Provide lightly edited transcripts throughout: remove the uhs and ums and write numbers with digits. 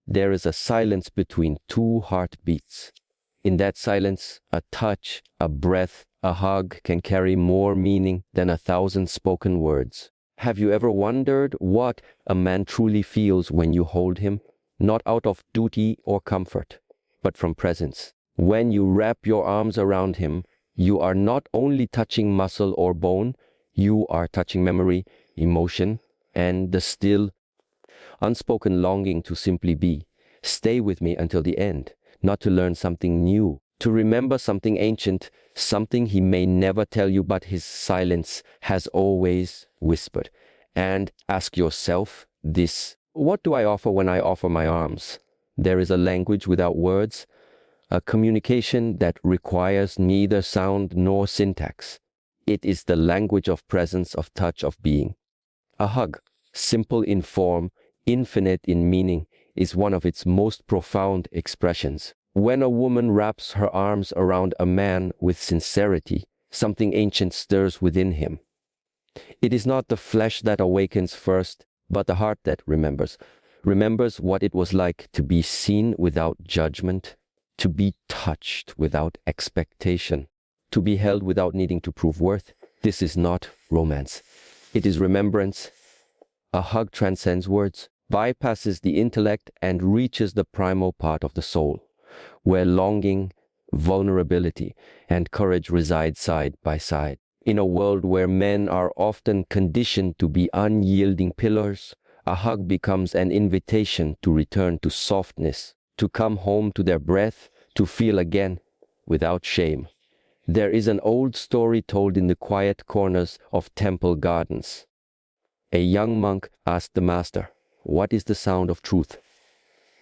there is a silence between two heartbeats. In that silence, a touch, a breath, a hug can carry more meaning than 1,000 spoken words. Have you ever wondered what a man truly feels when you hold him? Not out of duty or comfort, but from presence. When you wrap your arms around him, you are not only touching muscle or bone, you are touching memory, emotion, and the still, unspoken longing to simply be. Stay with me until the end, not to learn something new, to remember something ancient, something he may never tell you, but his silence has always whispered. And ask yourself this: what do I offer when I offer my arms? There is a language without words, a communication that requires neither sound nor syntax. It is the language of presence, of touch, of being. A hug, simple in form, infinite in meaning, is one of its most profound expressions. When a woman wraps her arms around a man with sincerity, something ancient stirs within him. It is not the flesh that awakens first, but the heart that remembers what it was like to be seen without judgment, to be touched without expectation, to be held without needing to prove worth. This is not romance. It is remembrance. A hug transcends words, bypasses the intellect, and reaches the primal part of the soul, where longing, vulnerability, and courage reside side by side. In a world where men are often conditioned to be unyielding pillars, a hug becomes an invitation to return to softness, to come home to their breath, to feel again without shame. There is an old story told in the quiet corners of temple gardens. A young monk asked the master, "What is the sound of truth?"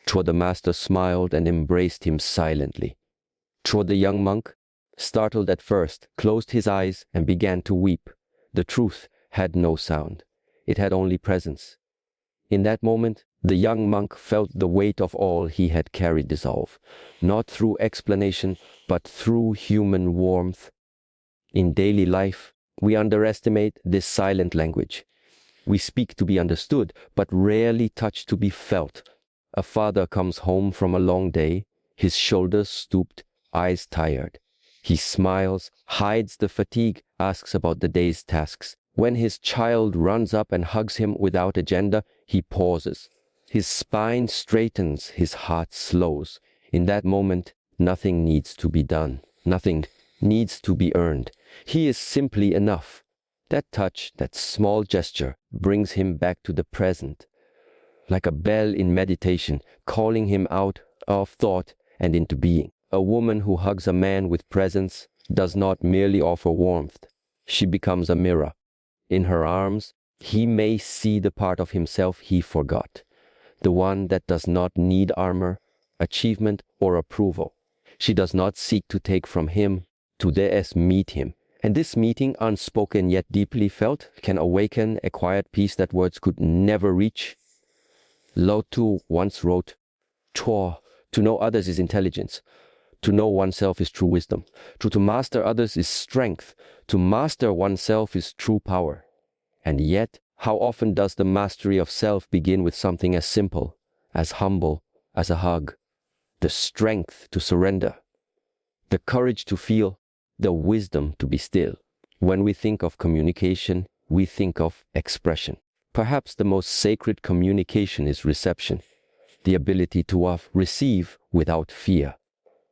The master smiled and embraced him silently. The young monk, startled at first, closed his eyes and began to weep. The truth had no sound. It had only presence. In that moment, the young monk felt the weight of all he had carried dissolve, not through explanation, but through human warmth. In daily life, we underestimate this silent language. We speak to be understood, but rarely touch to be felt. A father comes home from a long day, his shoulders stooped, eyes tired. He smiles, hides the fatigue, asks about the day's tasks. When his child runs up and hugs him without agenda, he pauses. His spine straightens, his heart slows. In that moment, nothing needs to be done. Nothing needs to be earned. He is simply enough. That touch, that small gesture, brings him back to the present, like a bell in meditation, calling him out of thought and into being. A woman who hugs a man with presence does not merely offer warmth. She becomes a mirror. In her arms, he may see the part of himself he forgot, the one that does not need armor, achievement, or approval. She does not seek to take from him, to meet him. And this meeting, unspoken yet deeply felt, can awaken a quiet peace that words could never reach. Lao Tzu once wrote, "To know others is intelligence. To know oneself is true wisdom. To master others is strength. To master oneself is true power." And yet, how often does the mastery of self begin with something as simple, as humble as a hug? The strength to surrender, the courage to feel, the wisdom to be still. When we think of communication, we think of expression. Perhaps the most sacred communication is reception, the ability to receive without fear.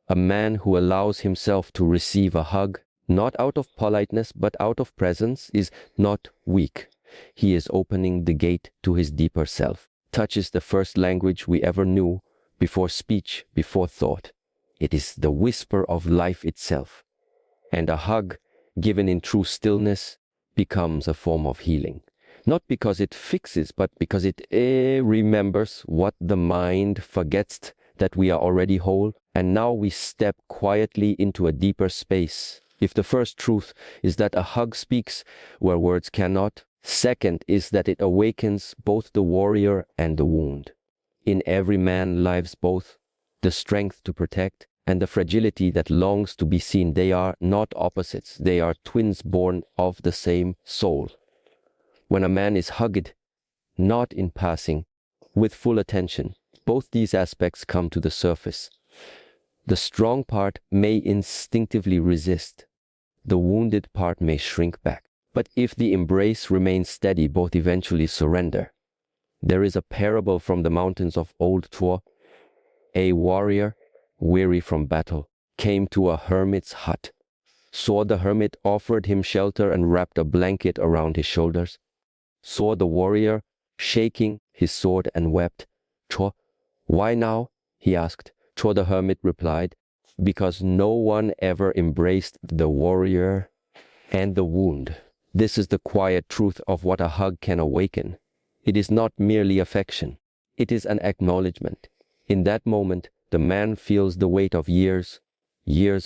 A man who allows himself to receive a hug, not out of politeness but out of presence, is not weak. He is opening the gate to his deeper self. Touch is the first language we ever knew, before speech, before thought. It is the whisper of life itself. And a hug, given in true stillness, becomes a form of healing. Not because it fixes, but because it remembers what the mind forgets, that we are already whole, and now we step quietly into a deeper space. If the first truth is that a hug speaks where words cannot, second is that it awakens both the warrior and the wound. In every man lives both the strength to protect and the fragility that longs to be seen. They are not opposites. They are twins born of the same soul. When a man is hugged, not in passing, with full attention, Both these aspects come to the surface. The strong part may instinctively resist. The wounded part may shrink back. But if the embrace remains steady, both eventually surrender. There is a parable from the mountains of old Tuo. A warrior, weary from battle, came to a hermit's hut. Saw the hermit, offered him shelter, and wrapped a blanket around his shoulders. Saw the warrior, shaking his sword, and wept. "Chuo, why now?" he asked. Chuo the hermit replied, "Because no one ever embraced the warrior and the wound." This is the quiet truth of what a hug can awaken. It is not merely affection. It is an acknowledgement. In that moment, the man feels the weight of years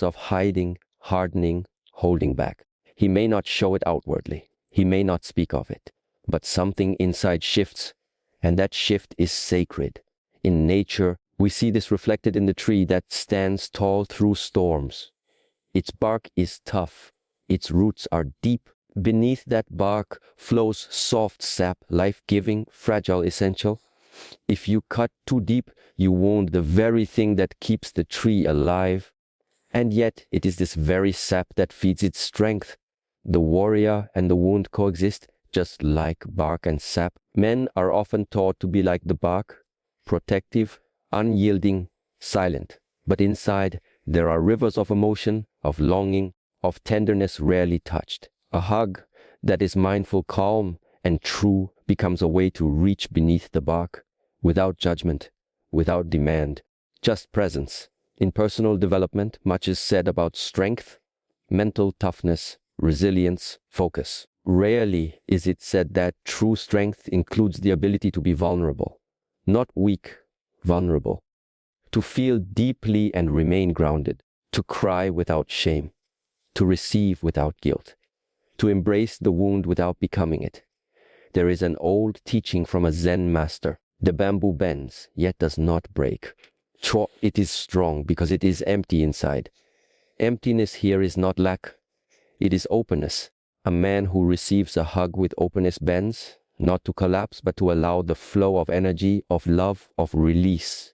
of hiding, hardening, holding back. He may not show it outwardly. He may not speak of it. But something inside shifts, and that shift is sacred. In nature, we see this reflected in the tree that stands tall through storms. Its bark is tough. Its roots are deep. Beneath that bark flows soft sap, life-giving, fragile, essential. If you cut too deep, you wound the very thing that keeps the tree alive. And yet, it is this very sap that feeds its strength. The warrior and the wound coexist, just like bark and sap. Men are often taught to be like the bark, protective, unyielding, silent. But inside, there are rivers of emotion, of longing, of tenderness rarely touched. A hug that is mindful, calm, and true becomes a way to reach beneath the bark, without judgment, without demand, just presence. In personal development, much is said about strength, mental toughness, resilience, focus. Rarely is it said that true strength includes the ability to be vulnerable. Not weak, vulnerable. To feel deeply and remain grounded. To cry without shame. To receive without guilt. To embrace the wound without becoming it. There is an old teaching from a Zen master. The bamboo bends, yet does not break. It is strong because it is empty inside. Emptiness here is not lack. It is openness. A man who receives a hug with openness bends, not to collapse, but to allow the flow of energy, of love, of release.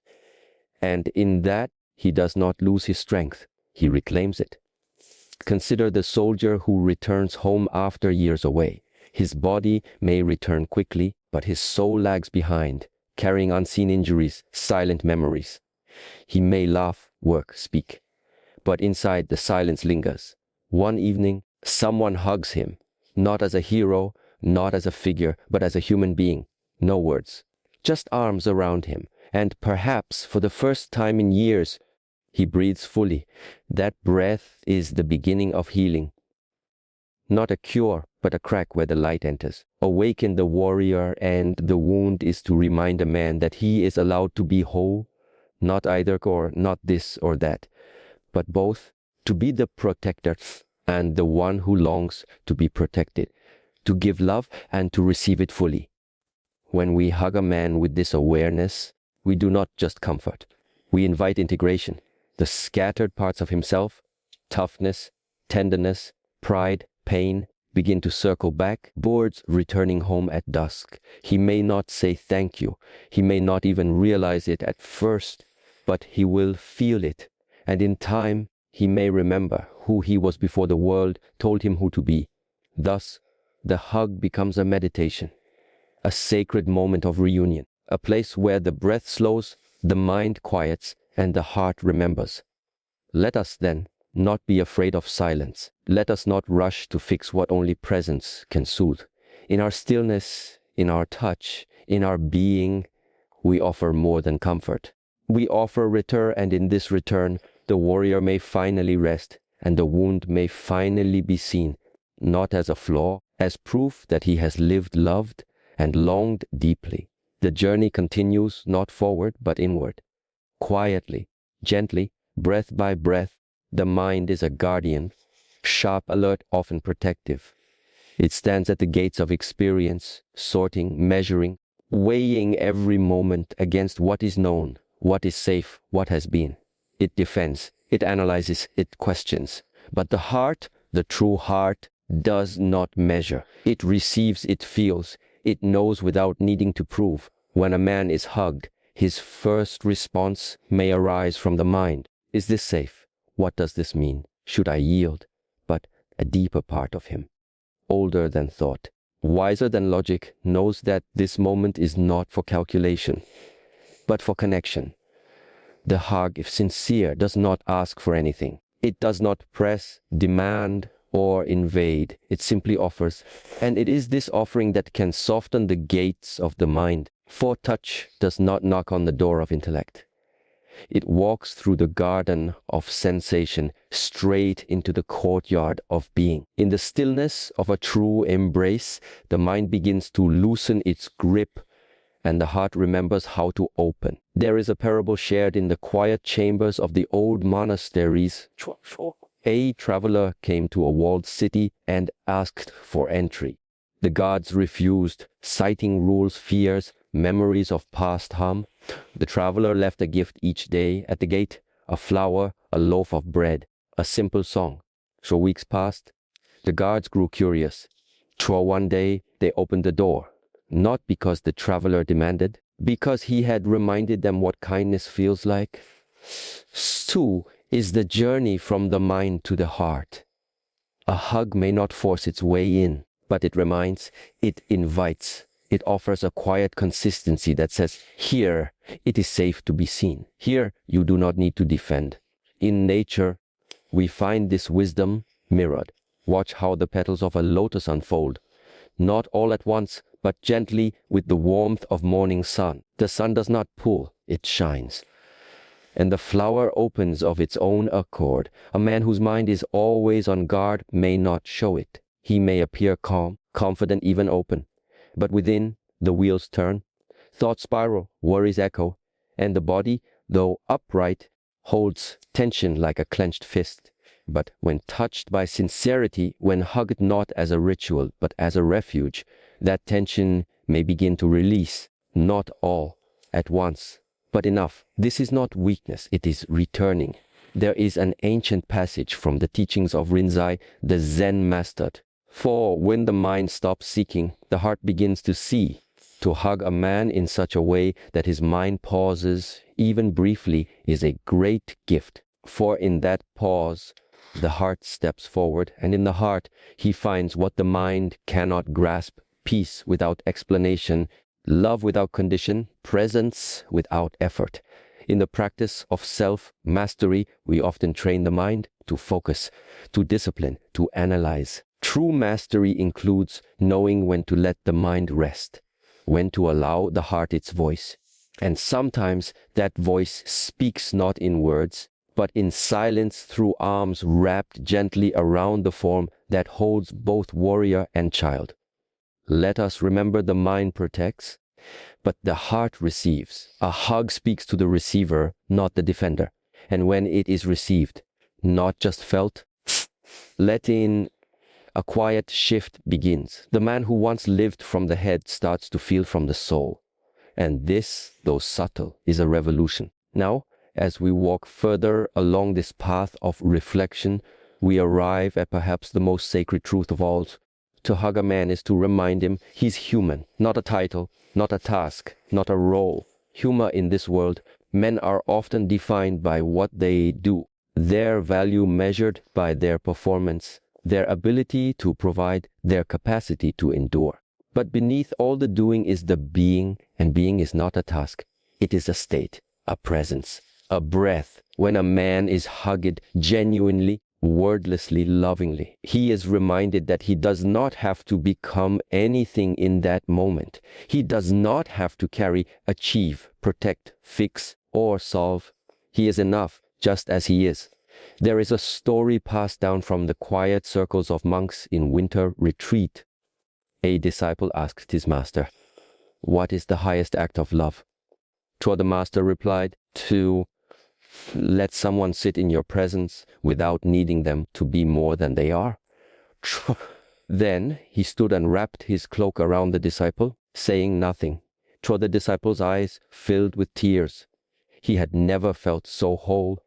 And in that, he does not lose his strength. He reclaims it. Consider the soldier who returns home after years away. His body may return quickly, but his soul lags behind, carrying unseen injuries, silent memories. He may laugh, work, speak, but inside the silence lingers. One evening, someone hugs him, not as a hero, not as a figure, but as a human being. No words, just arms around him, and perhaps for the first time in years, he breathes fully. That breath is the beginning of healing. Not a cure, but a crack where the light enters. Awaken the warrior, and the wound is to remind a man that he is allowed to be whole, not either or, not this or that, but both, to be the protector and the one who longs to be protected, to give love and to receive it fully. When we hug a man with this awareness, we do not just comfort, we invite integration. The scattered parts of himself, toughness, tenderness, pride, pain, begin to circle back, birds returning home at dusk. He may not say thank you. He may not even realize it at first, but he will feel it. And in time, he may remember who he was before the world told him who to be. Thus, the hug becomes a meditation, a sacred moment of reunion, a place where the breath slows, the mind quiets, and the heart remembers. Let us then not be afraid of silence. Let us not rush to fix what only presence can soothe. In our stillness, in our touch, in our being, we offer more than comfort. We offer return, and in this return, the warrior may finally rest, and the wound may finally be seen, not as a flaw, as proof that he has lived, loved, and longed deeply. The journey continues not forward, but inward. Quietly, gently, breath by breath, the mind is a guardian, sharp, alert, often protective. It stands at the gates of experience, sorting, measuring, weighing every moment against what is known, what is safe, what has been. It defends, it analyzes, it questions. But the heart, the true heart, does not measure. It receives, it feels, it knows without needing to prove. When a man is hugged, his first response may arise from the mind. Is this safe? What does this mean? Should I yield? But a deeper part of him, older than thought, wiser than logic, knows that this moment is not for calculation, but for connection. The hug, if sincere, does not ask for anything. It does not press, demand, or invade. It simply offers. And it is this offering that can soften the gates of the mind. For touch does not knock on the door of intellect. It walks through the garden of sensation straight into the courtyard of being. In the stillness of a true embrace, the mind begins to loosen its grip and the heart remembers how to open. There is a parable shared in the quiet chambers of the old monasteries. A traveler came to a walled city and asked for entry. The guards refused, citing rules, fears, memories of past harm. The traveler left a gift each day at the gate, a flower, a loaf of bread, a simple song. So weeks passed. The guards grew curious. One day they opened the door, not because the traveler demanded, because he had reminded them what kindness feels like. So is the journey from the mind to the heart. A hug may not force its way in, but it reminds, it invites. It offers a quiet consistency that says, here it is safe to be seen. Here you do not need to defend. In nature, we find this wisdom mirrored. Watch how the petals of a lotus unfold. Not all at once, but gently with the warmth of morning sun. The sun does not pull, it shines. And the flower opens of its own accord. A man whose mind is always on guard may not show it. He may appear calm, confident, even open. But within, the wheels turn, thoughts spiral, worries echo, and the body, though upright, holds tension like a clenched fist. But when touched by sincerity, when hugged not as a ritual, but as a refuge, that tension may begin to release, not all at once, but enough. This is not weakness, it is returning. There is an ancient passage from the teachings of Rinzai, the Zen master. For when the mind stops seeking, the heart begins to see. To hug a man in such a way that his mind pauses, even briefly, is a great gift. For in that pause, the heart steps forward, and in the heart, he finds what the mind cannot grasp: peace without explanation, love without condition, presence without effort. In the practice of self-mastery, we often train the mind to focus, to discipline, to analyze. True mastery includes knowing when to let the mind rest, when to allow the heart its voice. And sometimes that voice speaks not in words, but in silence through arms wrapped gently around the form that holds both warrior and child. Let us remember the mind protects, but the heart receives. A hug speaks to the receiver, not the defender. And when it is received, not just felt, let in, a quiet shift begins. The man who once lived from the head starts to feel from the soul. And this, though subtle, is a revolution. Now, as we walk further along this path of reflection, we arrive at perhaps the most sacred truth of all. To hug a man is to remind him he's human, not a title, not a task, not a role. Humor in this world, men are often defined by what they do, their value measured by their performance, their ability to provide, their capacity to endure. But beneath all the doing is the being, and being is not a task. It is a state, a presence, a breath. When a man is hugged genuinely, wordlessly, lovingly, he is reminded that he does not have to become anything in that moment. He does not have to carry, achieve, protect, fix, or solve. He is enough just as he is. There is a story passed down from the quiet circles of monks in winter retreat. A disciple asked his master, "What is the highest act of love?" The master replied, "To let someone sit in your presence without needing them to be more than they are." Then he stood and wrapped his cloak around the disciple, saying nothing. The disciple's eyes filled with tears. He had never felt so whole.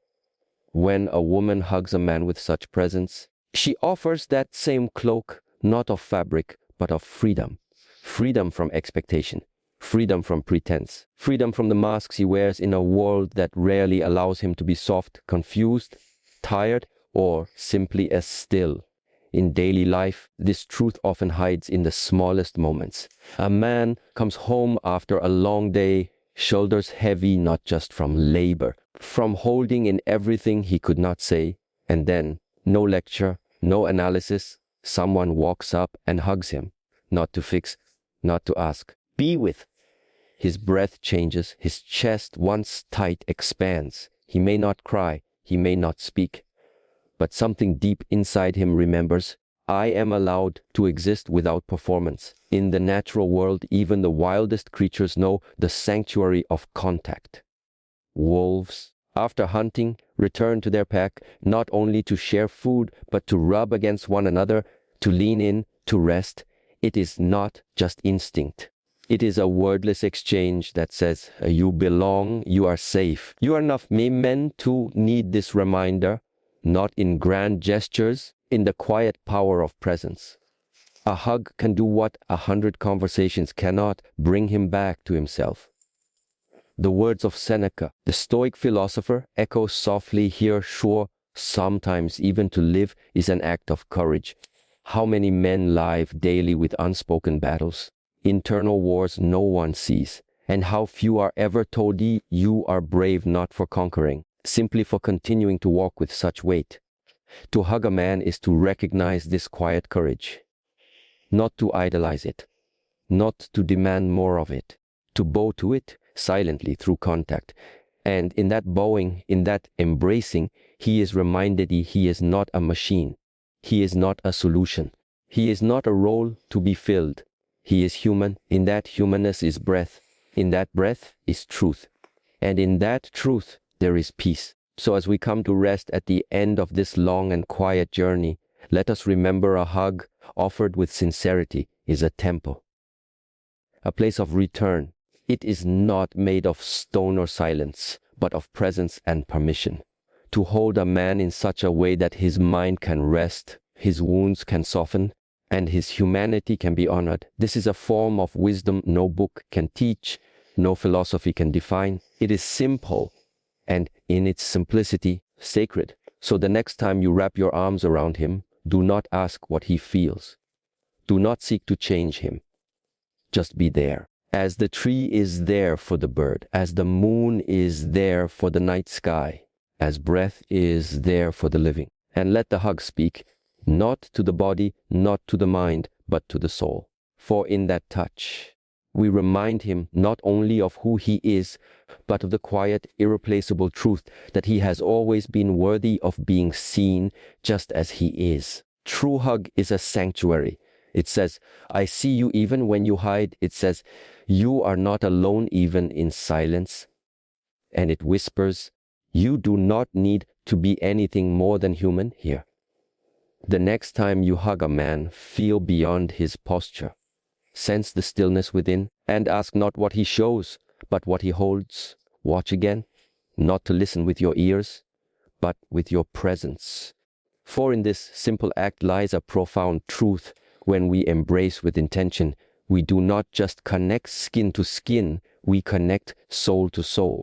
When a woman hugs a man with such presence, she offers that same cloak, not of fabric, but of freedom. Freedom from expectation. freedom from pretense, freedom from the masks he wears in a world that rarely allows him to be soft, confused, tired, or simply as still. In daily life, this truth often hides in the smallest moments. A man comes home after a long day, shoulders heavy not just from labor, from holding in everything he could not say, and then, no lecture, no analysis, someone walks up and hugs him, not to fix, not to ask, be with. His breath changes, his chest once tight expands. He may not cry, he may not speak, but something deep inside him remembers, I am allowed to exist without performance. In the natural world, even the wildest creatures know the sanctuary of contact. Wolves, after hunting, return to their pack, not only to share food, but to rub against one another, to lean in, to rest. It is not just instinct. It is a wordless exchange that says, you belong, you are safe. You are not meant to need this reminder, not in grand gestures, in the quiet power of presence. A hug can do what 100 conversations cannot, bring him back to himself. The words of Seneca, the Stoic philosopher, echo softly here, sure, sometimes even to live is an act of courage. How many men live daily with unspoken battles, internal wars no one sees, and how few are ever told you are brave not for conquering, simply for continuing to walk with such weight. To hug a man is to recognize this quiet courage, not to idolize it, not to demand more of it, to bow to it silently through contact. And in that bowing, in that embracing, he is reminded he is not a machine. He is not a solution. He is not a role to be filled. He is human. In that humanness is breath. In that breath is truth. And in that truth, there is peace. So as we come to rest at the end of this long and quiet journey, let us remember a hug offered with sincerity is a temple, a place of return. It is not made of stone or silence, but of presence and permission. To hold a man in such a way that his mind can rest, his wounds can soften, and his humanity can be honored. This is a form of wisdom no book can teach, no philosophy can define. It is simple, and in its simplicity, sacred. So the next time you wrap your arms around him, do not ask what he feels. Do not seek to change him. Just be there. As the tree is there for the bird, as the moon is there for the night sky, as breath is there for the living. And let the hug speak, not to the body, not to the mind, but to the soul. For in that touch, we remind him not only of who he is, but of the quiet, irreplaceable truth that he has always been worthy of being seen just as he is. True hug is a sanctuary. It says, I see you even when you hide. It says, you are not alone even in silence. And it whispers, you do not need to be anything more than human here. The next time you hug a man, feel beyond his posture. Sense the stillness within, and ask not what he shows, but what he holds. Watch again, not to listen with your ears, but with your presence. For in this simple act lies a profound truth. When we embrace with intention, we do not just connect skin to skin, we connect soul to soul.